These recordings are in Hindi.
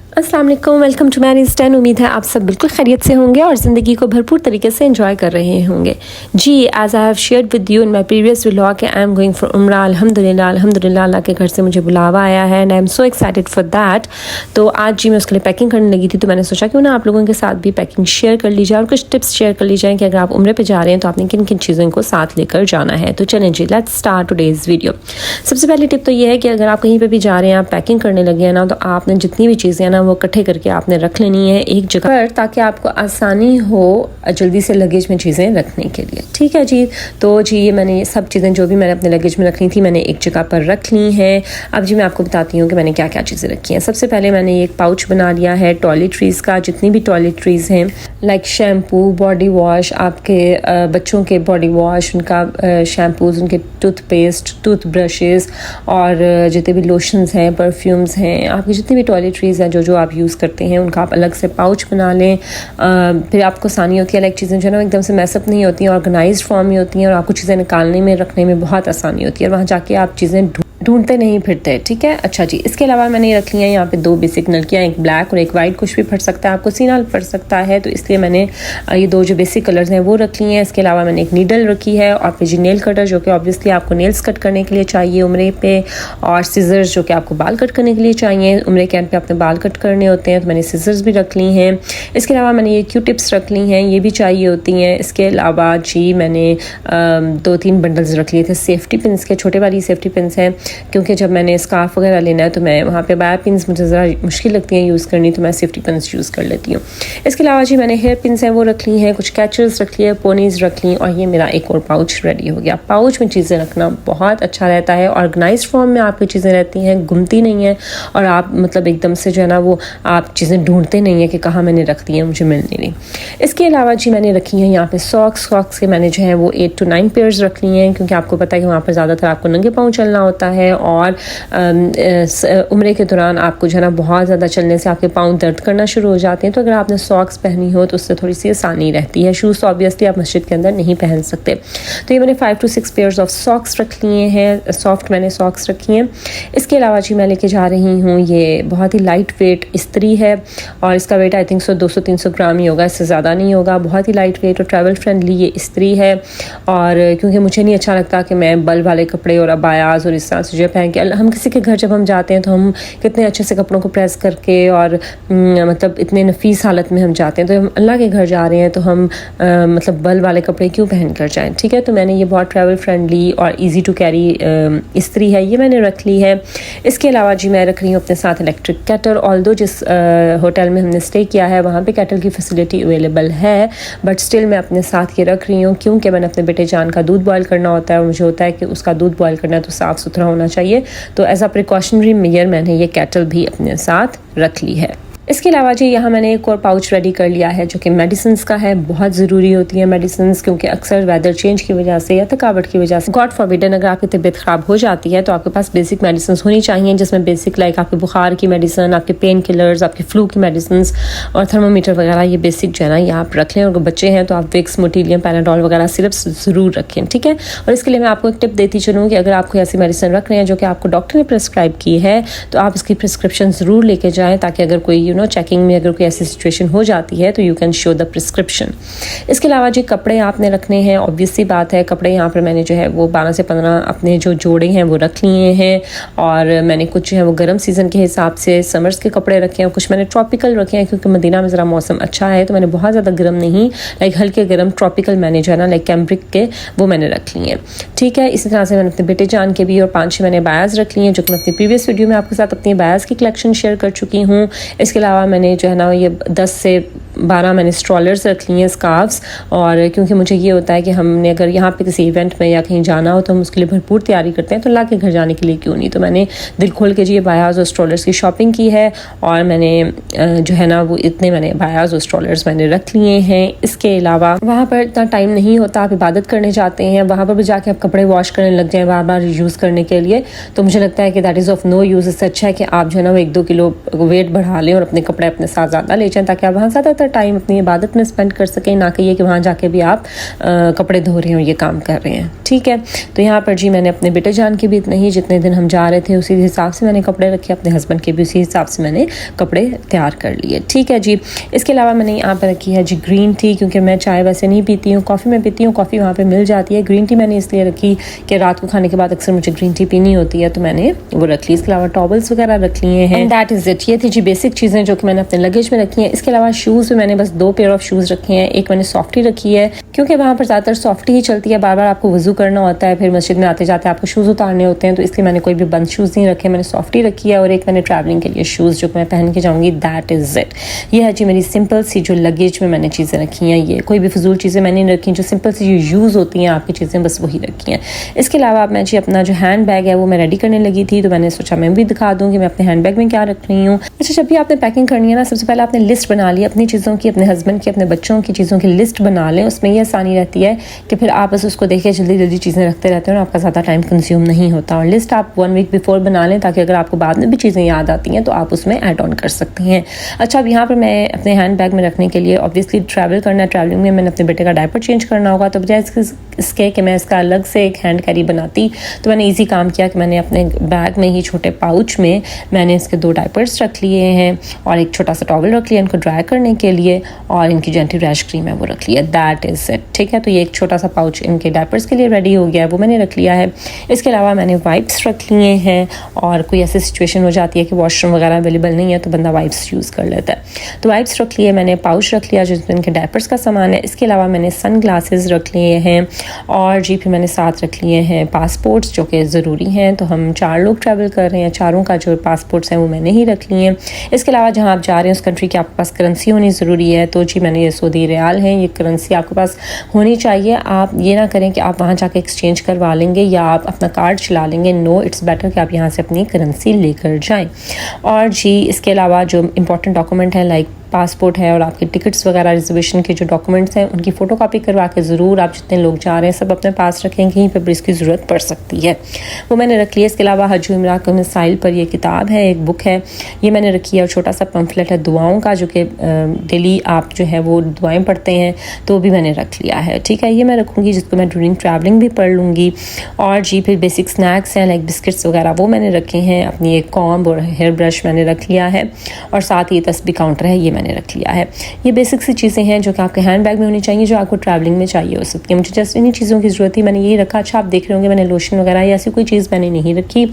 अस्सलाम वालेकुम, वेलकम टू मैरी स्टैन। उम्मीद है आप सब बिल्कुल खैरियत से होंगे और ज़िंदगी को भरपूर तरीके से एंजॉय कर रहे होंगे। जी, as I have shared with you in my previous vlog, I am going for उम्रा। अल्हम्दुलिल्लाह अल्लाह के घर से मुझे बुलावा आया है and I am so excited for that. तो आज जी मैं उसके लिए पैकिंग करने लगी थी, तो मैंने सोचा क्यों ना आप लोगों के साथ भी पैकिंग शेयर कर ली जाए और कुछ टिप्स शेयर कर ली जाए कि अगर आप उम्रे पे जा रहे हैं तो आपने किन किन चीज़ों को साथ लेकर जाना है। तो चलें जी, लेट्स स्टार्ट टुडेज़ वीडियो। सबसे पहली टिप तो ये है कि अगर आप कहीं पर भी जा रहे हैं, आप पैकिंग करने लगे हैं ना, तो आपने जितनी भी चीज़ें हैं ना वो इकट्ठे करके आपने रख लेनी है एक जगह पर, ताकि आपको आसानी हो जल्दी से लगेज में चीज़ें रखने के लिए। ठीक है जी, तो जी ये मैंने सब चीज़ें जो भी मैंने अपने लगेज में रखनी थी मैंने एक जगह पर रख ली हैं। अब जी मैं आपको बताती हूँ कि मैंने क्या क्या चीज़ें रखी हैं। सबसे पहले मैंने एक पाउच बना लिया है टॉयलेटरीज़ का, जितनी भी टॉयलेटरीज़ हैं लाइक शैम्पू, बॉडी वॉश, आपके बच्चों के बॉडी वॉश, उनका शैम्पूज़, उनके टूथपेस्ट, टूथ ब्रशेज़ और जितने भी लोशंस हैं, परफ्यूम्स हैं, आपकी जितनी भी टॉयलेटरीज़ हैं जो आप यूज़ करते हैं उनका आप अलग से पाउच बना लें। फिर आपको आसानी होती है, लाइक चीज़ें जो है ना एकदम से मैसअप नहीं होती हैं, ऑर्गेनाइज्ड फॉर्म में होती हैं और आपको चीज़ें निकालने में रखने में बहुत आसानी होती है और वहाँ जाके आप चीज़ें ढूंढते नहीं फिरते। ठीक है, अच्छा जी, इसके अलावा मैंने रख लिया है यहाँ पे दो बेसिक नलकियाँ, एक ब्लैक और एक वाइट। कुछ भी फट सकता है, आपको सीना फट सकता है, तो इसलिए मैंने ये दो जो बेसिक कलर्स हैं वो रख लिए हैं। इसके अलावा मैंने एक नीडल रखी है और फिर जी नेल कटर, जो कि ऑब्वियसली आपको नेल्स कट करने के लिए चाहिए उम्रे पे, और सीजर्स जो कि आपको बाल कट करने के लिए चाहिए। उम्रे के एंड पे अपने बाल कट करने होते हैं, तो मैंने सीजर्स भी रख ली हैं। इसके अलावा मैंने ये क्यू टिप्स रख ली हैं, ये भी चाहिए होती हैं। इसके अलावा जी मैंने 2-3 बंडल्स रख लिए थे सेफ्टी पिन्स के, छोटे वाली सेफ्टी पिन्स हैं, क्योंकि जब मैंने स्कार्फ वगैरह लेना है तो मैं वहाँ पे बाया पिन्स मुझे ज़रा मुश्किल लगती हैं यूज़ करनी, तो मैं सेफ्टी पिन्स यूज़ कर लेती हूँ। इसके अलावा जी मैंने हेयर पिन्स हैं वो रख ली हैं, कुछ कैचर्स रख लिए, पोनीज़ रख ली, और ये मेरा एक और पाउच रेडी हो गया। पाउच में चीज़ें रखना बहुत अच्छा रहता है, ऑर्गेनाइज फॉर्म में आपकी चीज़ें रहती हैं, घूमती नहीं हैं और आप मतलब एकदम से जो है ना वो आप चीज़ें ढूंढते नहीं हैं कि कहाँ मैंने रख दी है, मुझे मिलनी नहीं। इसके अलावा जी मैंने रखी हैं यहाँ पे सॉक्स के मैंने जो है वो 8 to 9 पेयर्स रख लिए हैं, क्योंकि आपको पता है कि वहाँ पर ज़्यादातर आपको नंगे पाँव चलना होता है और उम्रे के दौरान आपको जो है ना बहुत ज़्यादा चलने से आपके पाँव दर्द करना शुरू हो जाते हैं। तो अगर आपने सॉक्स पहनी हो तो उससे थोड़ी सी आसानी रहती है। शूज़ तो ऑब्वियसली आप मस्जिद के अंदर नहीं पहन सकते, तो ये मैंने 5 to 6 पेयर्स ऑफ सॉक्स रख लिए हैं, सॉफ्ट मैंने सॉक्स रखी हैं। इसके अलावा जी मैं लेके जा रही हूँ ये बहुत ही लाइट वेट इस्त्री है और इसका वेट आई थिंक 200-300 ग्राम ही होगा, इससे ज़्यादा नहीं होगा। बहुत ही लाइट वेट और ट्रैवल फ्रेंडली ये इस्त्री है, और क्योंकि मुझे नहीं अच्छा लगता कि मैं बल वाले कपड़े और अबायाज और इस तरह से जो पहन के, हम किसी के घर जब हम जाते हैं तो हम कितने अच्छे से कपड़ों को प्रेस करके और मतलब इतने नफीस हालत में हम जाते हैं, तो हम अल्लाह के घर जा रहे हैं तो हम मतलब बल वाले कपड़े क्यों पहन कर जाएं। ठीक है, तो मैंने ये बहुत ट्रैवल फ्रेंडली और इजी टू कैरी इस्त्री है, ये मैंने रख ली है। इसके अलावा जी मैं रख रही हूँ अपने साथ इलेक्ट्रिक केटल। ऑल्दो जिस होटल में हमने स्टे किया है वहाँ पे केटल की फैसिलिटी अवेलेबल है, बट स्टिल मैं अपने साथ ये रख रही हूँ, क्योंकि मैंने अपने बेटे जान का दूध बॉयल करना होता है और मुझे होता है कि उसका दूध बॉयल करना है तो साफ़ सुथरा होना चाहिए, तो एज अ प्रिकॉशनरी मेजर मैंने ये केटल भी अपने साथ रख ली है। इसके अलावा जी यहाँ मैंने एक और पाउच रेडी कर लिया है जो कि मेडिसिन्स का है। बहुत ज़रूरी होती है मेडिसिन्स, क्योंकि अक्सर वेदर चेंज की वजह से या थकावट की वजह से, गॉड फॉरबिडन, अगर आपकी तबीयत ख़राब हो जाती है तो आपके पास बेसिक मेडिसिन्स होनी चाहिए, जिसमें बेसिक लाइक आपके बुखार की मेडिसिन, आपके पेन किलर्स, आपके फ्लू की मेडिसिन्स और थर्मोमीटर वगैरह, ये बेसिक जो है ना ये आप रख लें। और अगर बच्चे हैं तो आप विक्स, मोटिलियम, पैनाडोल वगैरह सिरप्स ज़रूर रखें। ठीक है, और इसके लिए मैं आपको एक टिप देती चलूँ कि अगर आपको ऐसी मेडिसिन रख रहे हैं जो कि आपको डॉक्टर ने प्रिस्क्राइब की है, तो आप इसकी प्रिस्क्रिप्शन ज़रूर लेके जाएँ, ताकि अगर कोई चेकिंग में अगर ऐसी सिचुएशन हो जाती है तो you can show the prescription. इसके अलावा जी कपड़े आपने रखने हैं, ऑब्वियस सी बात है। कपड़े यहाँ पर मैंने जो है वो 12 से 15 अपने जो जोड़े हैं वो रख लिए हैं, और मैंने कुछ जो है वो गर्म सीज़न के हिसाब से समर्स के कपड़े रखे हैं, कुछ मैंने ट्रॉपिकल रखे हैं, क्योंकि मदीना में ज़रा मौसम अच्छा है, तो मैंने बहुत ज़्यादा गर्म नहीं, लाइक हल्के गर्म ट्रॉपिकल मैंने जो है ना लाइक कैम्ब्रिक के वो मैंने रख लिए हैं। ठीक है, इसी तरह से मैंने अपने बेटे जान के भी और 5-6 मैंने बायाज रख लिए हैं, जो कि मैं अपनी प्रीवियस वीडियो में आपके साथ अपनी बायाज की कलेक्शन शेयर कर चुकी हूँ। इसके अलावा मैंने जो है ना ये 10 से 12 मैंने स्ट्रॉलर्स रख लिए हैं, स्कार्फ्स, और क्योंकि मुझे ये होता है कि हमने अगर यहाँ पे किसी इवेंट में या कहीं जाना हो तो हम उसके लिए भरपूर तैयारी करते हैं, तो अल्लाह के घर जाने के लिए क्यों नहीं। तो मैंने दिल खोल के जी ये बायाज और स्ट्रॉलर्स की शॉपिंग की है, और मैंने जो है ना वो इतने मैंने बायाज और स्ट्रॉलर्स मैंने रख लिए हैं। इसके अलावा वहाँ पर इतना टाइम नहीं होता, आप इबादत करने जाते हैं, वहाँ पर भी जाके आप कपड़े वॉश करने लग जाएँ बार बार यूज़ करने के लिए, तो मुझे लगता है कि that is of no use. इससे अच्छा है कि आप जो है ना वो 1-2 किलो वेट बढ़ा लें और अपने कपड़े अपने साथ ज़्यादा ले जाएँ, ताकि आप वहाँ ज़्यादातर टाइम अपनी इबादत में स्पेंड कर सकें, ना कि ये कि वहाँ जाके भी आप कपड़े धो रहे हो, ये काम कर रहे हैं। ठीक है, तो यहाँ पर जी मैंने अपने बेटे जान के भी इतने ही जितने दिन हम जा रहे थे उसी हिसाब से मैंने कपड़े रखे, अपने हस्बैंड के भी उसी हिसाब से मैंने कपड़े तैयार कर लिए। ठीक है जी, इसके अलावा मैंने यहाँ पर रखी है जी ग्रीन टी, क्योंकि मैं चाय वैसे नहीं पीती हूँ, कॉफ़ी में पीती हूँ, कॉफ़ी वहाँ पे मिल जाती है। ग्रीन टी मैंने इसलिए रखी कि रात को खाने के बाद अक्सर मुझे ग्रीन टी पीनी होती है, तो मैंने वो रख ली। इसके अलावा टॉवल्स वगैरह रख लिए हैं। दैट इज़ इट, ये थी जी बेसिक चीज़ें जो कि मैंने अपने लगेज में रखी हैं। इसके अलावा शूज़ में मैंने बस 2 पेयर ऑफ शूज़ रखे हैं। एक मैंने सॉफ्टी रखी है, क्योंकि वहाँ पर ज़्यादातर सॉफ्टी ही चलती है, बार बार आपको वज़ू करना होता है, फिर मस्जिद में आते जाते आपको शूज़ उतारने होते हैं, तो इसलिए मैंने कोई भी बंद शूज़ नहीं रखे, मैंने सॉफ्टी रखी है। और एक मैंने ट्रैवलिंग के लिए शूज़ जो मैं पहन के जाऊँगी। दैट इज़ इट, ये है जी मेरी सिंपल सी जो लगेज में मैंने चीज़ें रखी हैं। ये कोई भी फजूल चीज़ें मैंने नहीं रखी, जो सिंपल सी जो यूज़ होती हैं आपकी चीज़ें, बस वही रखी हैं। इसके अलावा मैं जी अपना जो हैंड बैग है वो मैं रेडी करने लगी थी, तो मैंने सोचा मैं भी दिखा दूँ कि मैं अपने हैंड बैग में क्या रख रही हूँ। अच्छा, जब भी आपने पैकिंग करनी है ना, सबसे पहले आपने लिस्ट बना ली अपनी चीज़ों की, अपने हस्बैंड की, अपने बच्चों की चीज़ों की लिस्ट बना लें। उसमें ये आसानी रहती है कि फिर आप बस उसको देख के जल्दी जल्दी चीज़ें रखते रहते हो और आपका ज़्यादा टाइम कंज्यूम नहीं होता। और लिस्ट आप 1 वीक बिफोर बना लें, ताकि अगर आपको बाद में भी चीज़ें याद आती हैं तो आप उसमें ऐड ऑन कर सकते हैं। अच्छा, अब यहाँ पर मैं अपने हैंड बैग में रखने के लिए ऑब्वियसली ट्रैवल करना है, ट्रैवलिंग में मैंने अपने बेटे का डायपर चेंज करना होगा, तो बजाय इसके कि मैं इसका अलग से एक हैंड कैरी बनाती, तो मैंने ईजी काम किया कि मैंने अपने बैग में ही छोटे पाउच में मैंने इसके 2 डायपर्स रख लिए हैं और एक छोटा सा टॉवल रख लिया इनको ड्राई करने के लिए, और इनकी जो एंटी रैश क्रीम है वो रख लिया। That is it. ठीक है, तो ये एक छोटा सा पाउच इनके डायपर्स के लिए रेडी हो गया है, वो मैंने रख लिया है। इसके अलावा मैंने वाइप्स रख लिए हैं, और कोई ऐसी सिचुएशन हो जाती है कि वॉशरूम वगैरह अवेलेबल नहीं है तो बंदा वाइप्स यूज़ कर लेता है, तो वाइप्स रख लिए। मैंने पाउच रख लिया जिसमें इनके डायपर्स का सामान है। इसके अलावा मैंने सन ग्लासेस रख लिए हैं, और जी फिर मैंने साथ रख लिए हैं पासपोर्ट्स जो कि ज़रूरी हैं, तो हम 4 लोग ट्रैवल कर रहे हैं, चारों का जो पासपोर्ट्स हैं वो मैंने ही रख लिए हैं। इसके अलावा जहाँ आप जा रहे हैं उस कंट्री की आपके पास करेंसी होनी ज़रूरी है, तो जी मैंने ये सऊदी रियाल है, ये करेंसी आपके पास होनी चाहिए। आप ये ना करें कि आप वहाँ जाके एक्सचेंज करवा लेंगे या आप अपना कार्ड चला लेंगे। नो, इट्स बेटर कि आप यहाँ से अपनी करेंसी लेकर जाएं। और जी इसके अलावा जो इंपॉर्टेंट डॉक्यूमेंट है लाइक पासपोर्ट है और आपके टिकट्स वगैरह रिजर्वेशन के जो डॉक्यूमेंट्स हैं उनकी फ़ोटोकॉपी करवा के ज़रूर आप जितने लोग जा रहे हैं सब अपने पास रखें, कहीं पर भी इसकी ज़रूरत पड़ सकती है, वो मैंने रख लिया। इसके अलावा हज उम्रा के मसाइल पर ये किताब है, एक बुक है, ये मैंने रखी है, और छोटा सा पम्फलेट है दुआओं का जो कि डेली आप जो है वो दुआएं पढ़ते हैं, तो वो भी मैंने रख लिया है। ठीक है, ये मैं रखूँगी जिसको मैं ड्यूरिंग ट्रैवलिंग भी पढ़ लूँगी। और जी फिर बेसिक स्नैक्स हैं लाइक बिस्किट्स वगैरह वो मैंने रखे हैं, अपनी एक कॉम्ब और हेयर ब्रश मैंने रख लिया है, और साथ ही तस्बीह काउंटर है ये मैंने रख लिया है। ये बेसिक सी चीज़ें हैं जो कि आपके हैंड बैग में होनी चाहिए, जो आपको ट्रैवलिंग में चाहिए हो सकती है। मुझे जस्ट इन्हीं चीज़ों की ज़रूरत थी, मैंने यही रखा। अच्छा, आप देख रहे होंगे मैंने लोशन वगैरह या ऐसी कोई चीज़ मैंने नहीं रखी,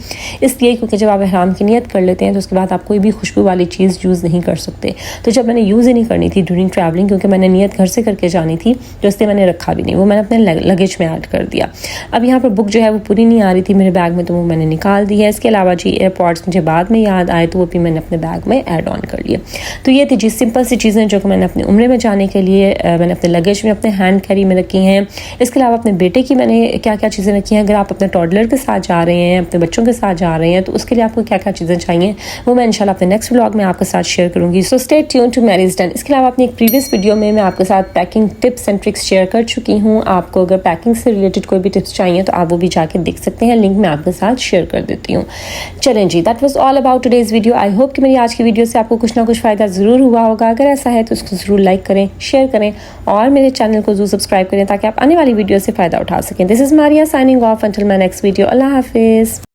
इसलिए क्योंकि जब आप ihram की नियत कर लेते हैं तो उसके बाद आप कोई भी खुशबू वाली चीज़ यूज़ नहीं कर सकते, तो जब मैंने यूज़ ही नहीं करनी थी ड्यूरिंग ट्रैवलिंग, क्योंकि मैंने नियत घर से करके जानी थी, तो इसलिए मैंने रखा भी नहीं, वो मैंने अपने लगेज में ऐड कर दिया। अब यहाँ पर बुक जो है वो पूरी नहीं आ रही थी मेरे बैग में, तो वो मैंने निकाल दी है। इसके अलावा जी एयरपॉड्स मुझे बाद में याद आए तो वो भी मैंने अपने बैग में ऐड ऑन कर लिए। तो ये थी जी सिंपल सी चीज़ें जो कि मैंने अपने उम्रे में जाने के लिए मैंने अपने लगेज में अपने हैंड कैरी में रखी हैं। इसके अलावा अपने बेटे की मैंने क्या क्या चीज़ें रखी हैं। अगर आप अपने टॉडलर के साथ जा रहे हैं, अपने बच्चों के साथ जा रहे हैं, तो उसके लिए आपको क्या क्या चीज़ें चाहिए वो मैं इंशाल्लाह अपने नेक्स्ट व्लॉग में आपके साथ शेयर करूँगी। So stay tune to marriage done. इसके अलावा अपनी एक प्रीवियस वीडियो में मैं आपके साथ packing tips and tricks share कर चुकी हूँ। आपको अगर पैकिंग से रिलेटेड कोई भी टिप्स चाहिए तो आप वो भी जाके देख सकते हैं, लिंक मैं आपके साथ शेयर कर देती हूँ। चलें जी, that was all about today's video. I hope कि मेरी आज की वीडियो से आपको कुछ ना कुछ फ़ायदा ज़रूर हुआ होगा। अगर ऐसा है तो उसको ज़रूर लाइक करें, शेयर करें और मेरे चैनल को ज़रूर सब्सक्राइब करें ताकि आप आने वाली वीडियो से फ़ायदा उठा सकें। This is Maria signing off until my next video. अल्लाह हाफिज़।